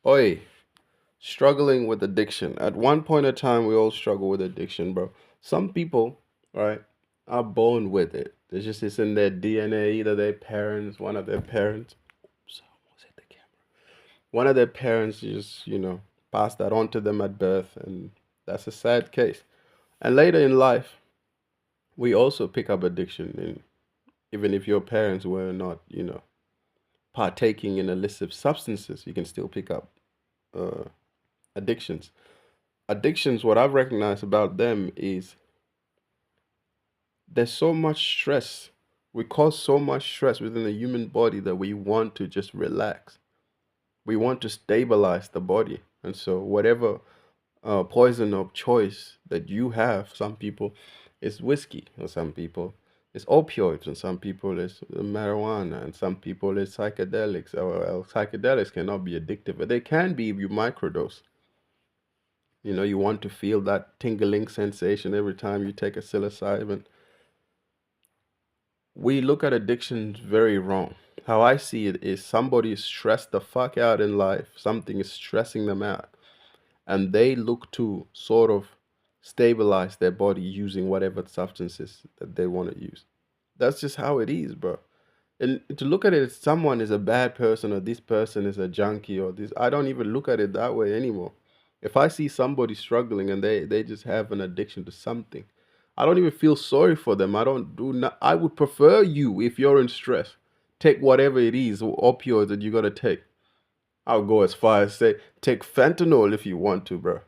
Oi, struggling with addiction. At one point in time, we all struggle with addiction, bro. Some people, right, are born with it. It's in their DNA. Either their parents, one of their parents. So, almost hit the camera. One of their parents just, passed that on to them at birth, and that's a sad case. And later in life, we also pick up addiction, and even if your parents were not, partaking in illicit substances, you can still pick up uh, addictions. Addictions, what I've recognized about them is there's so much stress. We cause so much stress within the human body that we want to just relax. We want to stabilize the body. And so, whatever poison of choice that you have, some people it's whiskey, or some people it's opioids, and some people it's marijuana, and some people it's psychedelics. Well, psychedelics cannot be addictive, but they can be if you microdose. You want to feel that tingling sensation every time you take a psilocybin. We look at addictions very wrong. How I see it is somebody is stressed the fuck out in life, something is stressing them out, and they look to sort of stabilize their body using whatever substances that they want to use. That's just how it is, bro. And to look at it as someone is a bad person or this person is a junkie or this, I don't even look at it that way anymore. If I see somebody struggling and they just have an addiction to something, I don't even feel sorry for them. I don't do not, I would prefer you, if you're in stress, take whatever it is or opioids that you gotta take. I'll go as far as say take fentanyl if you want to, bro.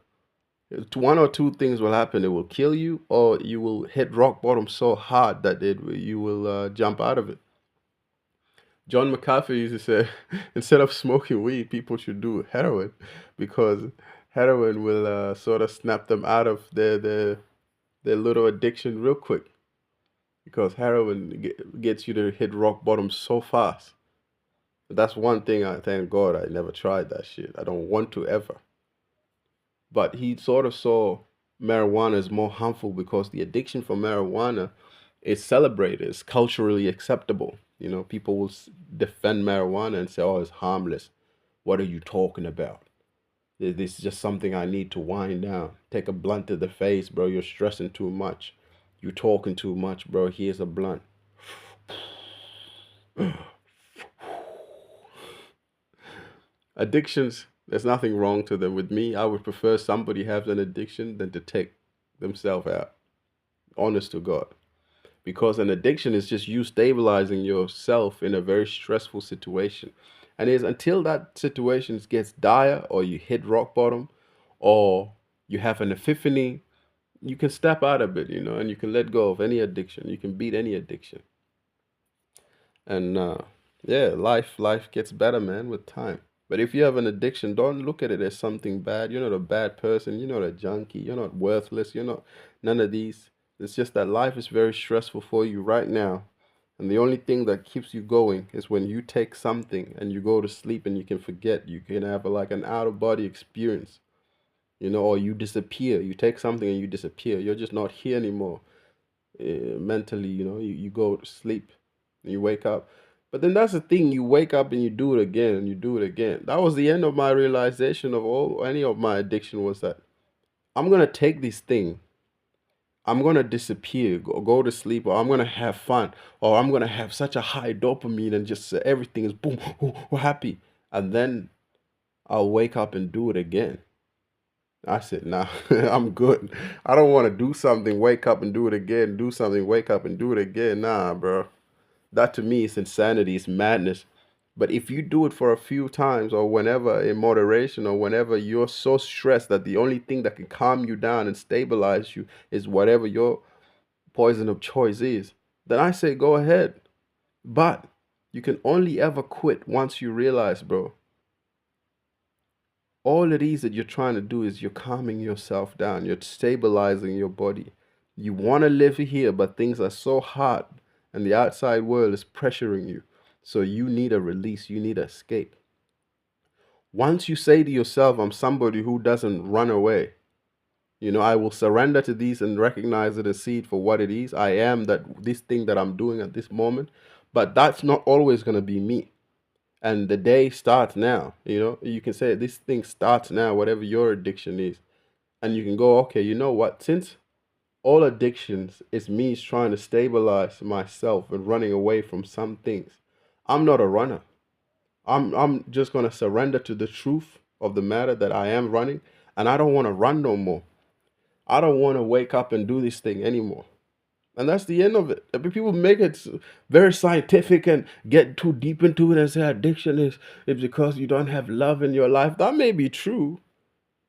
One or two things will happen. It will kill you, or you will hit rock bottom so hard that you will jump out of it. John McCarthy used to say, instead of smoking weed, people should do heroin, because heroin will sort of snap them out of their little addiction real quick. Because heroin gets you to hit rock bottom so fast. That's one thing I thank God I never tried that shit. I don't want to ever. But he sort of saw marijuana as more harmful because the addiction for marijuana is celebrated, it's culturally acceptable. People will defend marijuana and say, "Oh, it's harmless. What are you talking about? This is just something I need to wind down. Take a blunt to the face, bro. You're stressing too much. You talking too much, bro. Here's a blunt." Addictions, there's nothing wrong to them. With me, I would prefer somebody has an addiction than to take themselves out. Honest to God. Because an addiction is just you stabilizing yourself in a very stressful situation. And it's until that situation gets dire, or you hit rock bottom, or you have an epiphany, you can step out of it, and you can let go of any addiction. You can beat any addiction. And yeah, life gets better, man, with time. But if you have an addiction, don't look at it as something bad. You're not a bad person. You're not a junkie. You're not worthless. You're not none of these. It's just that life is very stressful for you right now. And the only thing that keeps you going is when you take something and you go to sleep and you can forget. You can have like an out of body experience, or you disappear. You take something and you disappear. You're just not here anymore. Mentally, you go to sleep and you wake up. But then that's the thing, you wake up and you do it again and you do it again. That was the end of my realization of all any of my addiction, was that I'm gonna take this thing, I'm gonna disappear, go to sleep, or I'm gonna have fun, or I'm gonna have such a high dopamine and just everything is boom, we're happy. And then I'll wake up and do it again. I said, nah, I'm good. I don't want to do something, wake up and do it again, do something, wake up and do it again. Nah, bro. That to me is insanity, it's madness. But if you do it for a few times or whenever in moderation, or whenever you're so stressed that the only thing that can calm you down and stabilize you is whatever your poison of choice is, then I say go ahead. But you can only ever quit once you realize, bro, all it is that you're trying to do is you're calming yourself down, you're stabilizing your body. You want to live here, but things are so hard and the outside world is pressuring you. So you need a release, you need escape. Once you say to yourself, I'm somebody who doesn't run away, I will surrender to these and recognize it and see it for what it is. I am that this thing that I'm doing at this moment, but that's not always going to be me. And the day starts now. You can say this thing starts now, whatever your addiction is. And you can go, okay, you know what? Since all addictions is me trying to stabilize myself and running away from some things, I'm not a runner. I'm just gonna surrender to the truth of the matter that I am running, and I don't want to run no more. I don't want to wake up and do this thing anymore. And that's the end of it. I mean, people make it very scientific and get too deep into it and say addiction is because you don't have love in your life. That may be true,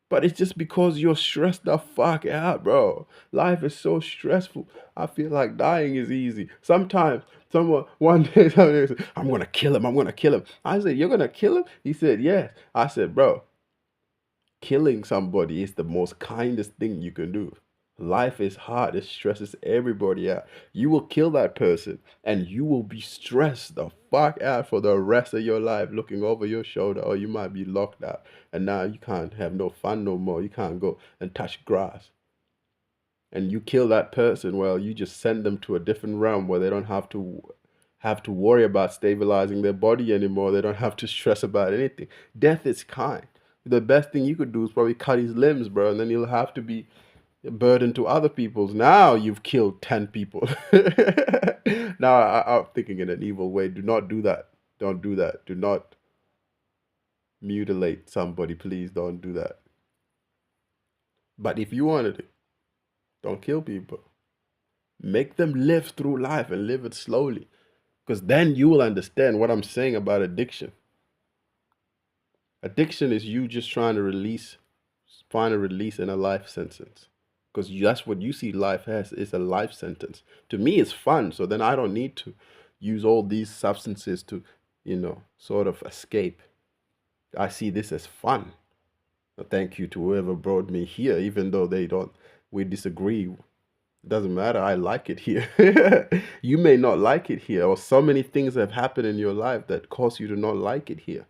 but it's just because you're stressed the fuck out, bro. Life is so stressful. I feel like dying is easy. Sometimes one day, somebody said, I'm gonna kill him. I'm gonna kill him. I said, you're gonna kill him? He said, yes. I said, bro, killing somebody is the most kindest thing you can do. Life is hard. It stresses everybody out. You will kill that person and you will be stressed the fuck out for the rest of your life looking over your shoulder, or you might be locked out and now you can't have no fun no more. You can't go and touch grass. And you kill that person, well, you just send them to a different realm where they don't have to worry about stabilizing their body anymore. They don't have to stress about anything. Death is kind. The best thing you could do is probably cut his limbs, bro, and then you'll have to be a burden to other people's. Now you've killed 10 people. Now I'm thinking in an evil way. Do not do that. Don't do that. Do not mutilate somebody. Please don't do that. But if you wanted it, don't kill people. Make them live through life and live it slowly. Because then you will understand what I'm saying about addiction. Addiction is you just trying to find a release in a life sentence. Because that's what you see life as, is a life sentence. To me, it's fun. So then I don't need to use all these substances to, sort of escape. I see this as fun. Thank you to whoever brought me here, even though we disagree. It doesn't matter. I like it here. You may not like it here, or so many things have happened in your life that cause you to not like it here.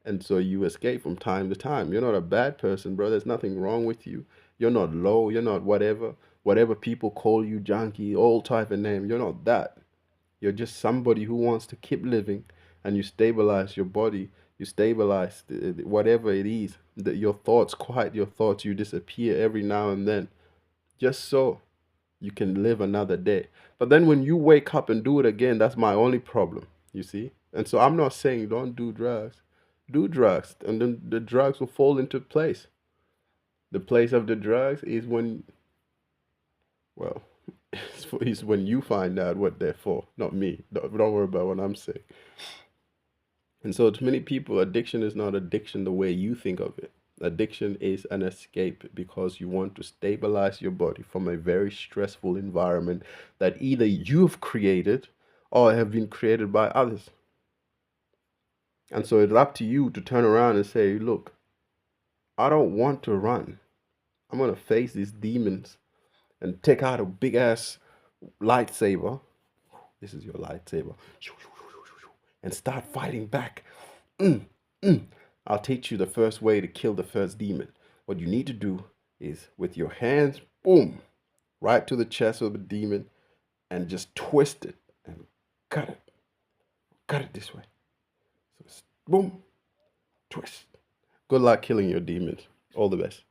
And so you escape from time to time. You're not a bad person, bro. There's nothing wrong with you. You're not low. You're not whatever. Whatever people call you, junkie, all type of name. You're not that. You're just somebody who wants to keep living, and you stabilize your body. You stabilize whatever it is. Your thoughts quiet. Your thoughts, you disappear every now and then. Just so you can live another day. But then when you wake up and do it again, that's my only problem, you see? And so I'm not saying don't do drugs. Do drugs, and then the drugs will fall into place. The place of the drugs is when, well, it's when you find out what they're for, not me. Don't worry about what I'm saying. And so to many people, addiction is not addiction the way you think of it. Addiction is an escape because you want to stabilize your body from a very stressful environment that either you've created or have been created by others. And so it's up to you to turn around and say, look, I don't want to run. I'm going to face these demons and take out a big ass lightsaber. This is your lightsaber. And start fighting back. Mm, mm. I'll teach you the first way to kill the first demon. What you need to do is with your hands, boom, right to the chest of the demon and just twist it and cut it. Cut it this way. So boom, twist. Good luck killing your demons. All the best.